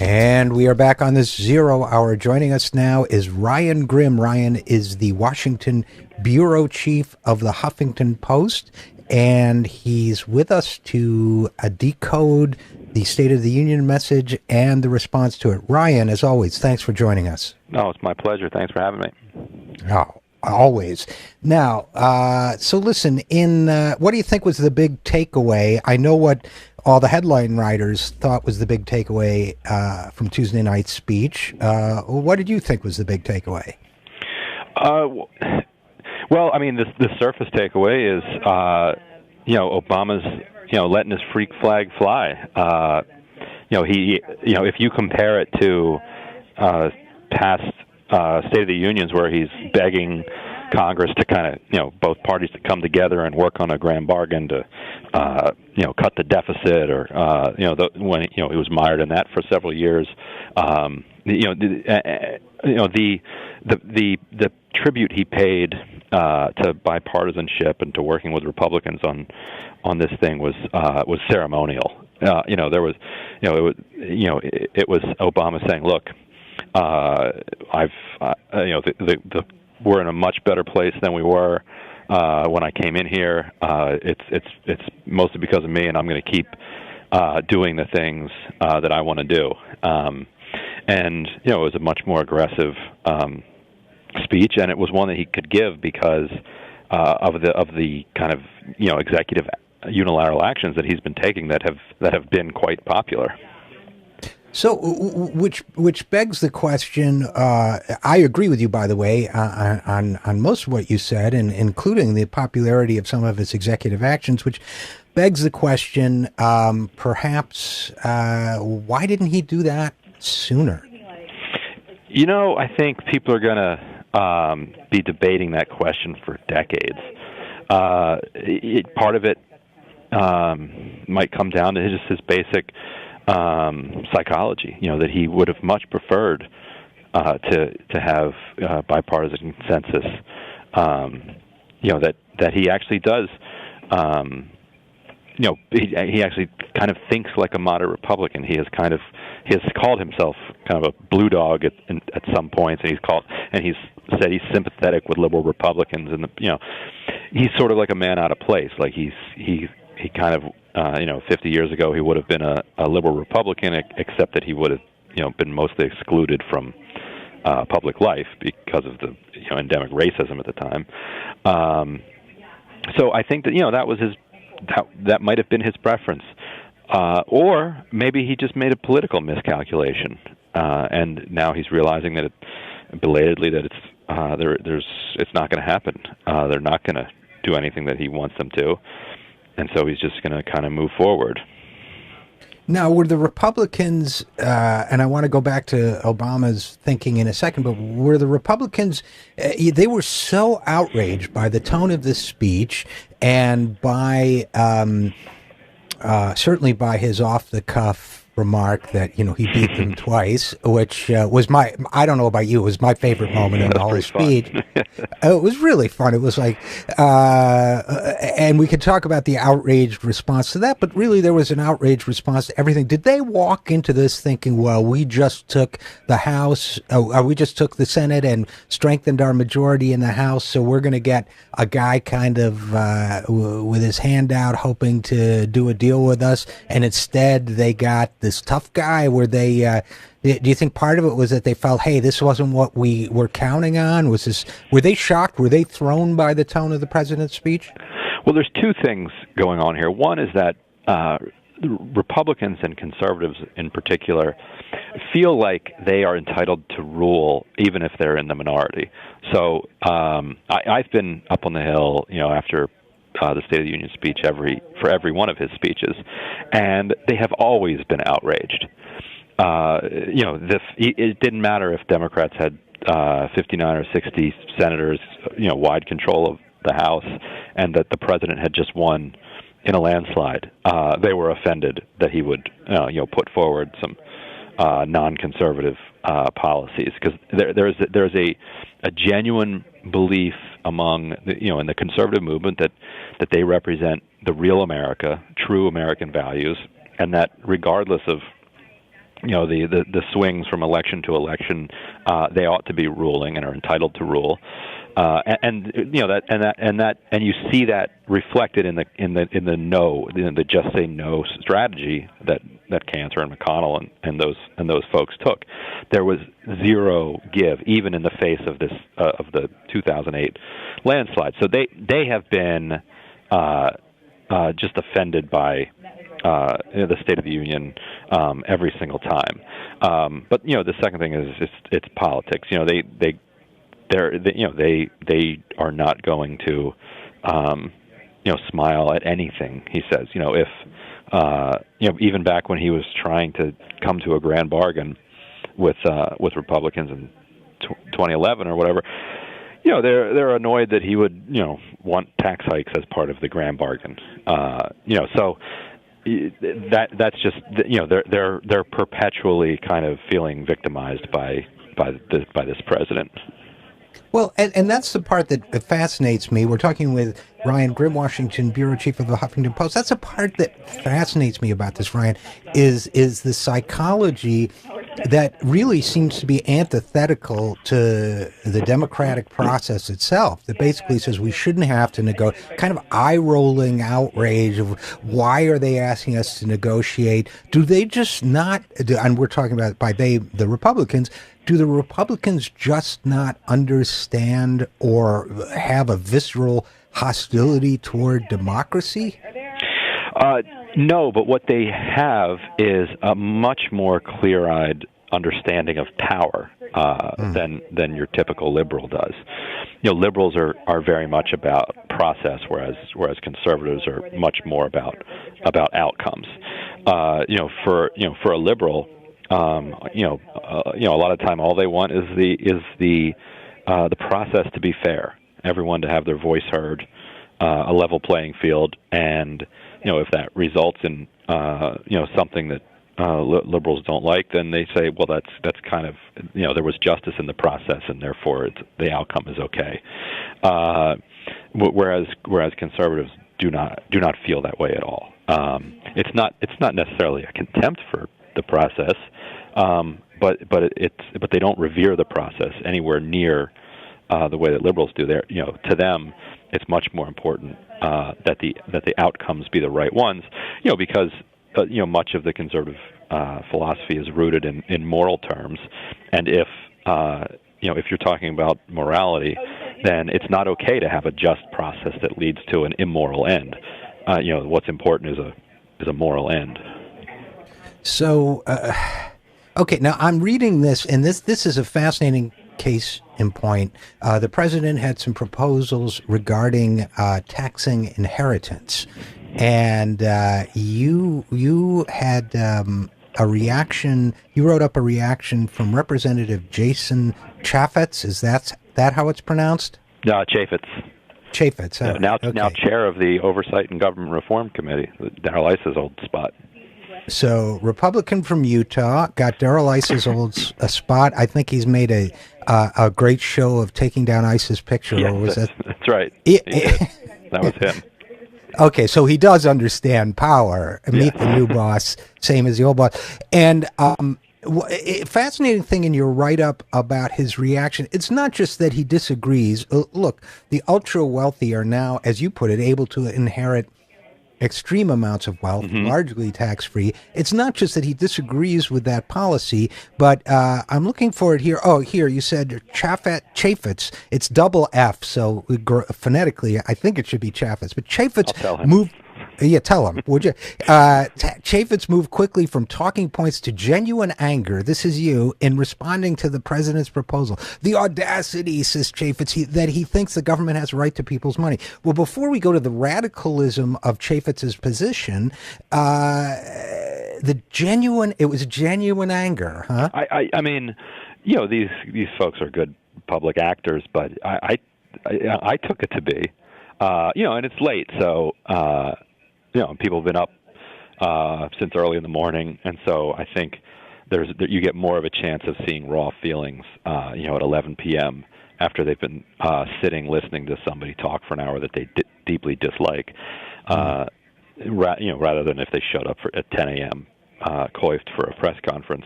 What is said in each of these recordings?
And we are back on this 0 hour. Joining us now is Ryan Grim. Ryan is the Washington bureau chief of the Huffington Post, and he's with us to decode the State of the Union message and the response to it. Ryan, as always, thanks for joining us. No, it's my pleasure. Thanks for having me. Oh, always. Now, so listen, what do you think was the big takeaway? I know what all the headline writers thought was the big takeaway from Tuesday night's speech. What did you think was the big takeaway? Well, I mean, the surface takeaway is, Obama's, letting his freak flag fly. If you compare it to past State of the Unions where he's begging Congress to kind of, both parties to come together and work on a grand bargain to, cut the deficit, or when he was mired in that for several years. The tribute he paid to bipartisanship and to working with Republicans on this thing was ceremonial. It was Obama saying, "Look, we're in a much better place than we were when I came in here. It's mostly because of me, and I'm going to keep doing the things that I want to do." And it was a much more aggressive speech, and it was one that he could give because of the kind of executive unilateral actions that he's been taking that have been quite popular. So, which begs the question. I agree with you, by the way, on most of what you said, and including the popularity of some of his executive actions. Which begs the question: perhaps why didn't he do that sooner? I think people are going to be debating that question for decades. Part of it might come down to just his basic psychology, that he would have much preferred to have bipartisan consensus. That he actually does. He actually kind of thinks like a moderate Republican. He has called himself kind of a blue dog at some points, and he's said he's sympathetic with liberal Republicans, and he's sort of like a man out of place. Like he kind of 50 years ago he would have been a liberal Republican, except that he would have been mostly excluded from public life because of the endemic racism at the time. So I think that that was that might have been his preference, or maybe he just made a political miscalculation, and now he's realizing that belatedly that it's not going to happen. They're not going to do anything that he wants them to. And so he's just going to kind of move forward. Now, were the Republicans, and I want to go back to Obama's thinking in a second, but were the Republicans, they were so outraged by the tone of this speech and by, certainly by his off-the-cuff remark that, he beat them twice, which was I don't know about you, it was my favorite moment in the whole speech. It was really fun. It was like, and we could talk about the outraged response to that, but really there was an outraged response to everything. Did they walk into this thinking, well, we just took the House, we just took the Senate and strengthened our majority in the House, so we're going to get a guy kind of with his hand out hoping to do a deal with us, and instead they got this tough guy? Were they? Do you think part of it was that they felt, hey, this wasn't what we were counting on? Were they shocked? Were they thrown by the tone of the president's speech? Well, there's two things going on here. One is that Republicans and conservatives in particular feel like they are entitled to rule even if they're in the minority. So I've been up on the Hill, after the State of the Union speech for every one of his speeches, and they have always been outraged. It didn't matter if Democrats had 59 or 60 senators, wide control of the House, and that the president had just won in a landslide. They were offended that he would, put forward some non-conservative policies, because there's a genuine belief among in the conservative movement that they represent the real America, true American values, and that regardless of the swings from election to election, they ought to be ruling and are entitled to rule. And you see that reflected in the no, the just say no strategy that Cantor and McConnell and those folks took. There was zero give, even in the face of this of the 2008 landslide. So they have been just offended by the State of the Union every single time. But the second thing is it's politics. They are not going to smile at anything he says. If even back when he was trying to come to a grand bargain with Republicans in 2011 or whatever, they're annoyed that he would want tax hikes as part of the grand bargain. So that's just they're perpetually kind of feeling victimized by this president. Well, and that's the part that fascinates me. We're talking with Ryan Grim, Washington bureau chief of the Huffington Post. That's the part that fascinates me about this, Ryan, is the psychology that really seems to be antithetical to the democratic process itself, that basically says we shouldn't have to negotiate, kind of eye-rolling outrage of why are they asking us to negotiate? Do they just not, and we're talking about by they, the Republicans, do the Republicans just not understand or have a visceral hostility toward democracy? No, but what they have is a much more clear-eyed understanding of power than your typical liberal does. Liberals are very much about process, whereas conservatives are much more about outcomes. For a liberal, a lot of time all they want is the process to be fair, everyone to have their voice heard, a level playing field, and if that results in something that liberals don't like, then they say, well, that's kind of there was justice in the process, and therefore the outcome is okay. Whereas conservatives do not feel that way at all. It's not necessarily a contempt for the process, but they don't revere the process anywhere near the way that liberals do. To them, it's much more important that the outcomes be the right ones, because much of the conservative philosophy is rooted in moral terms, and if you're talking about morality, then it's not okay to have a just process that leads to an immoral end. What's important is a moral end. So, okay, now I'm reading this, and this is a fascinating case in point. The president had some proposals regarding taxing inheritance, and you had a reaction. You wrote up a reaction from Representative Jason Chaffetz. Is that how it's pronounced? Chaffetz. Chaffetz. Now chair of the Oversight and Government Reform Committee, Darrell Iss's old spot. So, Republican from Utah, got Darrell Iss's old spot. I think he's made a great show of taking down Iss's picture. Yes, or was that's right. That was him. Okay, so he does understand power. Meet the new boss, same as the old boss. And fascinating thing in your write-up about his reaction, it's not just that he disagrees. Look, the ultra-wealthy are now, as you put it, able to inherit extreme amounts of wealth, largely tax-free. It's not just that he disagrees with that policy, but I'm looking for it here. Oh, here, you said Chaffetz. It's double F, so phonetically, I think it should be Chaffetz. But Chaffetz moved... Yeah, tell him, would you? Chaffetz moved quickly from talking points to genuine anger. This is you in responding to the president's proposal. The audacity, says Chaffetz, that he thinks the government has a right to people's money. Well, before we go to the radicalism of Chaffetz's position, it was genuine anger, huh? I mean, these folks are good public actors, but I took it to be, and it's late, so. People have been up since early in the morning, and so I think you get more of a chance of seeing raw feelings, at 11 p.m. after they've been sitting listening to somebody talk for an hour that they deeply dislike, rather than if they showed up at 10 a.m. coiffed for a press conference.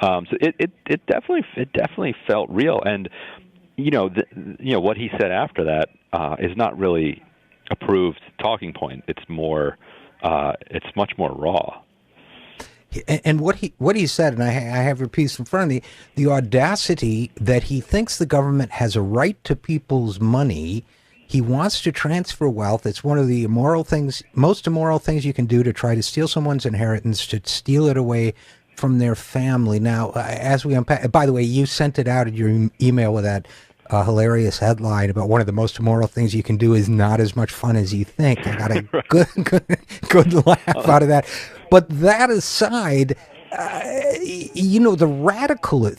So it definitely felt real, and what he said after that is not really a proved talking point. It's it's much more raw. And what he said, and I have your piece in front of me, the audacity that he thinks the government has a right to people's money. He wants to transfer wealth. It's one of the most immoral things you can do, to try to steal someone's inheritance, to steal it away from their family. Now, as we unpack, by the way, you sent it out in your email with that hilarious headline about one of the most immoral things you can do is not as much fun as you think. I got a good laugh out of that. But that aside, the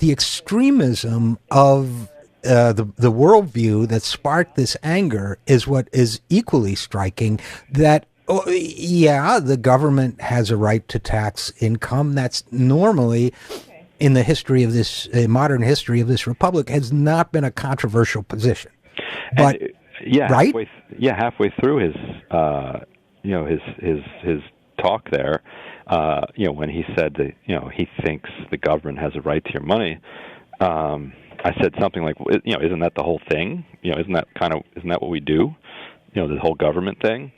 extremism of the worldview that sparked this anger is what is equally striking. That the government has a right to tax income. That's normally, in the history of this modern history of this republic, has not been a controversial position. But right, halfway through his his talk there, when he said that he thinks the government has a right to your money, I said something like, isn't that the whole thing? Isn't that what we do? The whole government thing,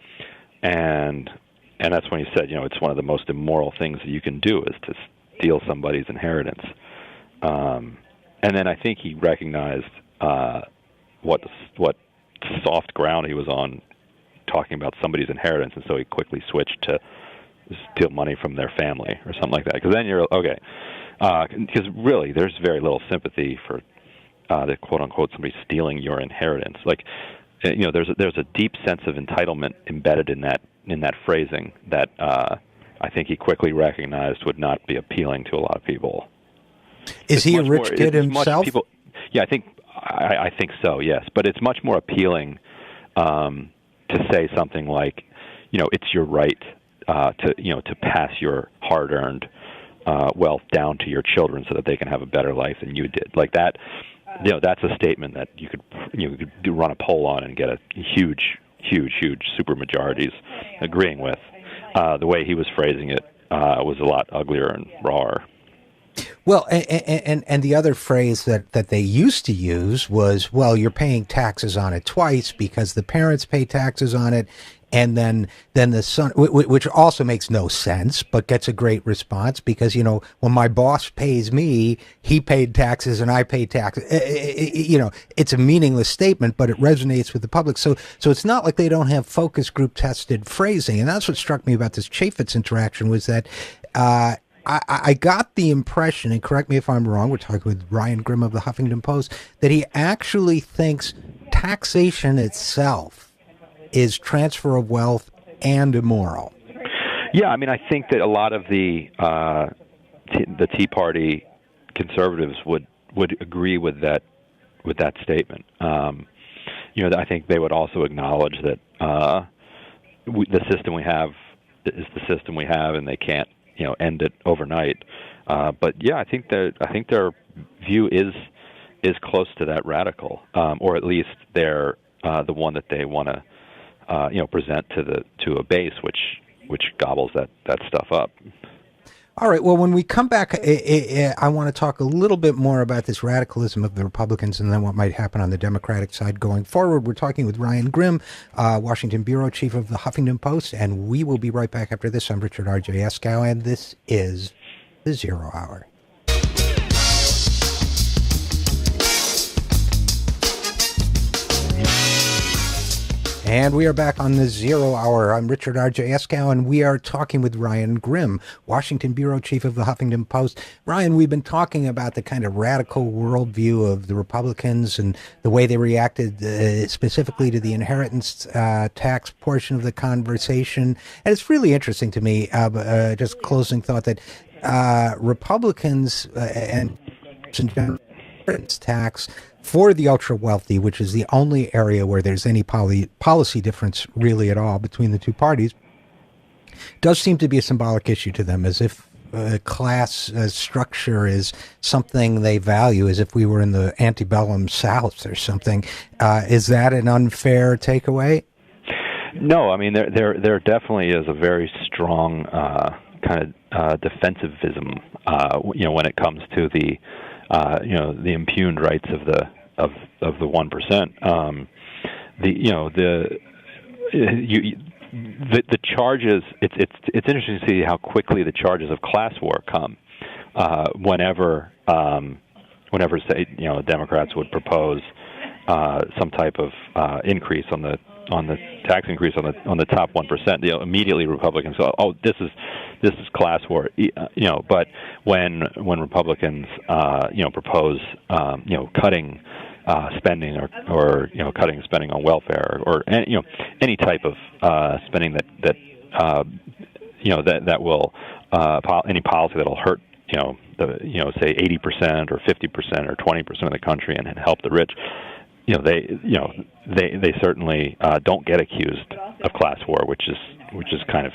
and that's when he said, it's one of the most immoral things that you can do is to steal somebody's inheritance. And then I think he recognized what soft ground he was on talking about somebody's inheritance, and so he quickly switched to steal money from their family or something like that. Because then you're okay. Because really, there's very little sympathy for the quote unquote somebody stealing your inheritance. Like, there's a deep sense of entitlement embedded in that phrasing that I think he quickly recognized would not be appealing to a lot of people. Is he a rich kid himself? I think so. Yes, but it's much more appealing to say something like, it's your right to pass your hard-earned wealth down to your children so that they can have a better life than you did. Like that, that's a statement that you could run a poll on and get a huge super majorities agreeing with. The way he was phrasing it was a lot uglier and rawer. Well, and the other phrase that they used to use was, well, you're paying taxes on it twice because the parents pay taxes on it, and then the son, which also makes no sense, but gets a great response because, when my boss pays me, he paid taxes and I pay taxes. It's a meaningless statement, but it resonates with the public. So it's not like they don't have focus group tested phrasing. And that's what struck me about this Chaffetz interaction was that, I got the impression, and correct me if I'm wrong, we're talking with Ryan Grimm of the Huffington Post, that he actually thinks taxation itself is transfer of wealth and immoral. Yeah, I think that a lot of the Tea Party conservatives would agree with that statement. I think they would also acknowledge that the system we have is the system we have, and they can't end it overnight. But yeah, I think their view is close to that radical, or at least they're the one that they want to present to a base which gobbles that stuff up. All right. Well, when we come back, I want to talk a little bit more about this radicalism of the Republicans and then what might happen on the Democratic side going forward. We're talking with Ryan Grimm, Washington bureau chief of the Huffington Post, and we will be right back after this. I'm Richard RJ Eskow, and this is The Zero Hour. And we are back on The Zero Hour. I'm Richard RJ Eskow, and we are talking with Ryan Grimm, Washington bureau chief of the Huffington Post. Ryan, we've been talking about the kind of radical worldview of the Republicans and the way they reacted specifically to the inheritance tax portion of the conversation. And it's really interesting to me, just closing thought, that Republicans and inheritance tax for the ultra wealthy, which is the only area where there's any policy difference really at all between the two parties, does seem to be a symbolic issue to them, as if class structure is something they value, as if we were in the antebellum South or something. Is that an unfair takeaway? No, there definitely is a very strong kind of defensivism, when it comes to the the impugned rights of the 1%. The charges. It's interesting to see how quickly the charges of class war come whenever say Democrats would propose some type of increase on the tax increase on the top 1%. Immediately Republicans go, oh, this is class war. But when Republicans propose cutting spending or cutting spending on welfare or any type of spending that will any policy that'll hurt say 80% or 50% or 20% of the country and help the rich, they certainly don't get accused of class war, which is kind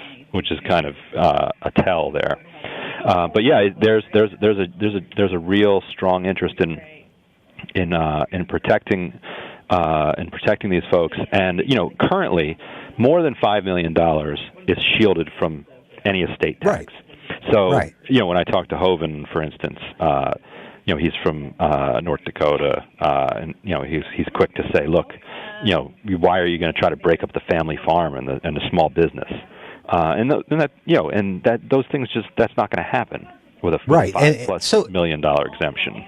of a tell there. But yeah, there's a real strong interest in protecting these folks, and currently more than $5 million is shielded from any estate tax. Right. So when I talk to Hovind, for instance, he's from North Dakota, and he's quick to say, look, why are you going to try to break up the family farm and the small business? Those things that's not going to happen with a $5+ million exemption.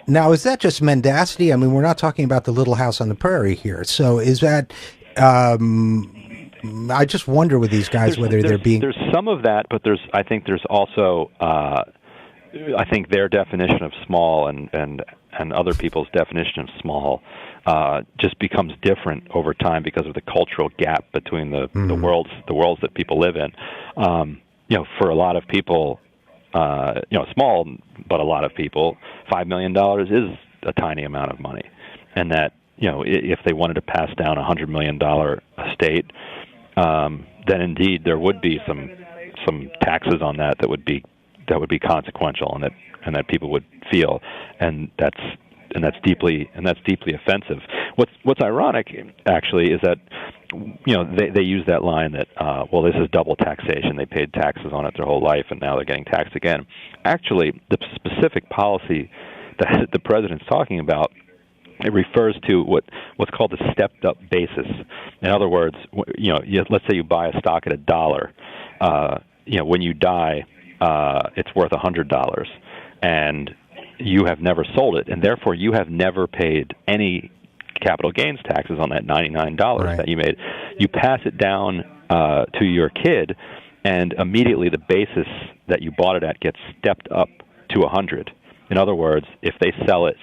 Now, is that just mendacity? I mean, we're not talking about the Little House on the Prairie here. So is that? I just wonder with these guys whether they're being. There's some of that, but I think there's also. I think their definition of small and other people's definition of small just becomes different over time because of the cultural gap between the worlds that people live in. For a lot of people, small, but a lot of people, $5 million is a tiny amount of money, and that if they wanted to pass down a $100 million estate, then indeed there would be some taxes on that would be consequential, and that people would feel, and that's deeply offensive. What's ironic actually is that they use that line that this is double taxation. They paid taxes on it their whole life, and now they're getting taxed again. Actually, the specific policy that the president's talking about, it refers to what's called the stepped-up basis. In other words, let's say you buy a stock at $1. When you die, it's worth $100, and you have never sold it, and therefore you have never paid any capital gains taxes on that $99 that you made. You pass it down to your kid, and immediately the basis that you bought it at gets stepped up to $100. In other words, if they sell it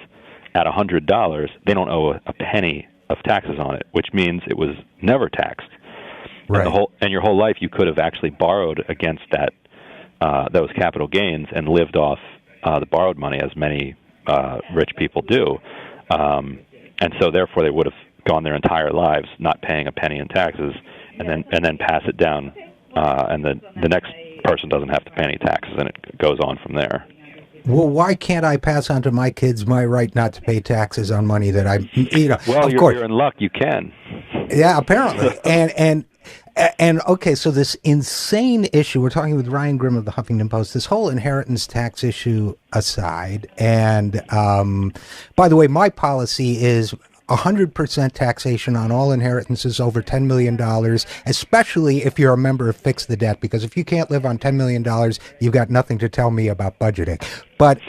at $100, they don't owe a penny of taxes on it, which means it was never taxed. Right. And your whole life you could have actually borrowed against those capital gains and lived off the borrowed money, as many rich people do. And so therefore they would have gone their entire lives not paying a penny in taxes, and then pass it down, and the next person doesn't have to pay any taxes, and it goes on from there. Well, why can't I pass on to my kids my right not to pay taxes on money that I, Well, of course. You're in luck. You can. Yeah, apparently. And okay, so this insane issue, we're talking with Ryan Grimm of the Huffington Post, this whole inheritance tax issue aside, and by the way, my policy is 100% taxation on all inheritances over $10 million, especially if you're a member of Fix the Debt, because if you can't live on $10 million, you've got nothing to tell me about budgeting. But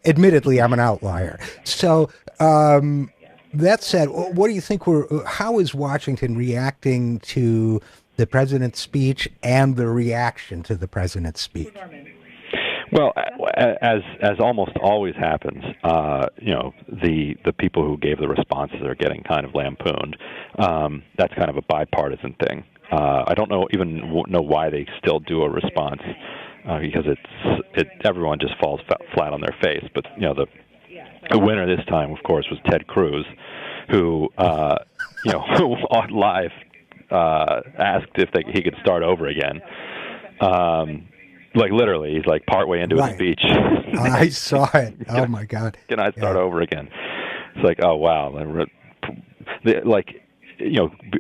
admittedly, I'm an outlier. So that said, what do you think how is Washington reacting to the president's speech and the reaction to the president's speech? Well, as almost always happens, the people who gave the responses are getting kind of lampooned. That's kind of a bipartisan thing. I don't know why they still do a response, because everyone just falls flat on their face. But the winner this time, of course, was Ted Cruz, who who on live asked if he could start over again. Like literally, he's like partway into his speech. I saw it. Oh my God! Can I start over again? It's like, oh wow! Like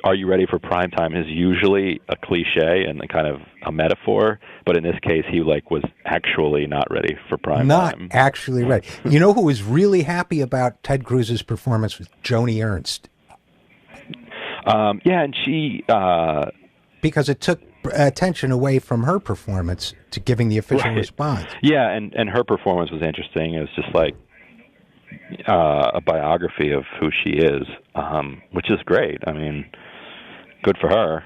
are you ready for prime time is usually a cliche and kind of a metaphor, but in this case, he was actually not ready for prime time. Not actually ready. You know who was really happy about Ted Cruz's performance was Joni Ernst. And she because it took attention away from her performance to giving the official response. Yeah, and her performance was interesting. It was just like a biography of who she is, which is great. I mean, good for her.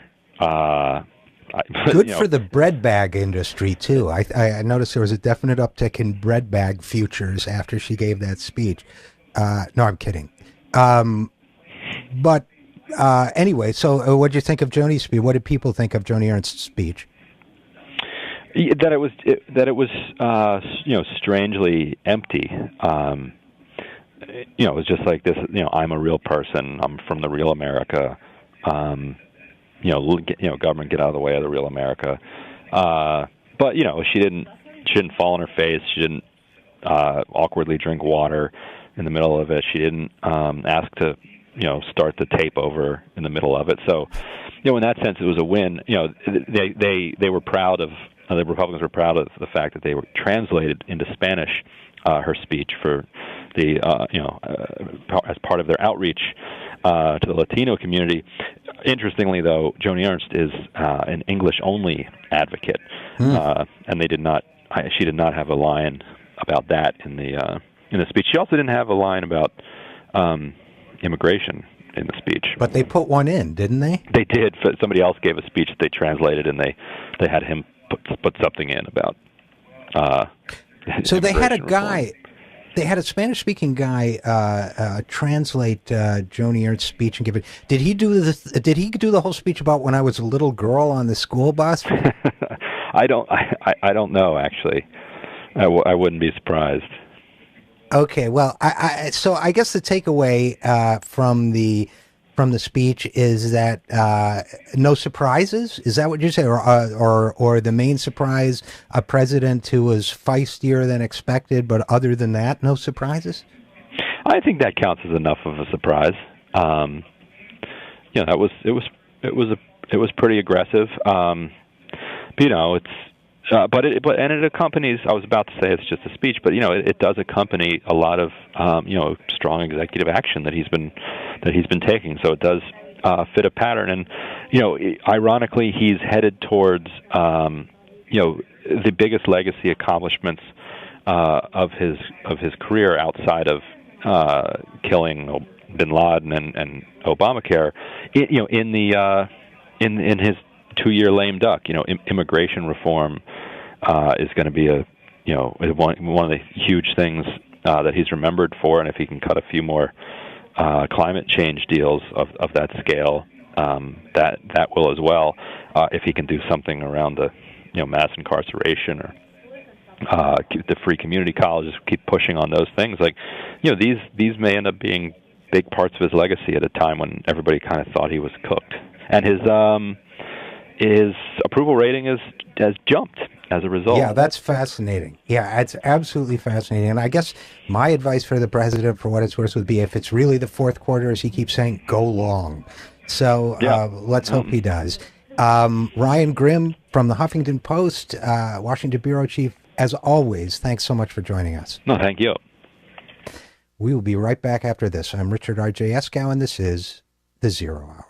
Good for the bread bag industry, too. I noticed there was a definite uptick in bread bag futures after she gave that speech. No, I'm kidding. But anyway, so what did you think of Joni's speech? What did people think of Joni Ernst's speech? That it was strangely empty. It was just like this. I'm a real person. I'm from the real America. Government, get out of the way of the real America. But she didn't fall on her face. She didn't awkwardly drink water in the middle of it. She didn't ask to start the tape over in the middle of it. So, in that sense, it was a win. They were proud of the Republicans were proud of the fact that they were translated into Spanish her speech for the as part of their outreach to the Latino community. Interestingly, though, Joni Ernst is an English-only advocate, and they did not. She did not have a line about that in the speech. She also didn't have a line about immigration in the speech. But they put one in, didn't they? They did. Somebody else gave a speech that they translated, and they had him put something in about. So they had a guy. Reform. They had a Spanish-speaking guy translate Joni Ernst's speech and give it. Did he do the whole speech about when I was a little girl on the school bus? I don't know actually. I wouldn't be surprised. Okay, well, so I guess the takeaway from the speech is that no surprises. Is that what you say, or the main surprise, a president who was feistier than expected, but other than that, no surprises? I think that counts as enough of a surprise. It was pretty aggressive. It's. But it accompanies. I was about to say it's just a speech, but it does accompany a lot of strong executive action that he's been taking. So it does fit a pattern, and ironically, he's headed towards the biggest legacy accomplishments of his career outside of killing Bin Laden and Obamacare. In his 2-year lame duck, immigration reform is going to be one of the huge things that he's remembered for, and if he can cut a few more climate change deals of that scale, that will as well. If he can do something around the mass incarceration or the free community colleges, keep pushing on those things. These may end up being big parts of his legacy at a time when everybody kind of thought he was cooked, and his approval rating has jumped as a result. Yeah, that's fascinating. Yeah, it's absolutely fascinating. And I guess my advice for the president, for what it's worth, would be if it's really the fourth quarter, as he keeps saying, go long. So let's hope he does. Ryan Grimm from the Huffington Post, Washington bureau chief, as always, thanks so much for joining us. No, thank you. We will be right back after this. I'm Richard RJ Eskow, and this is The Zero Hour.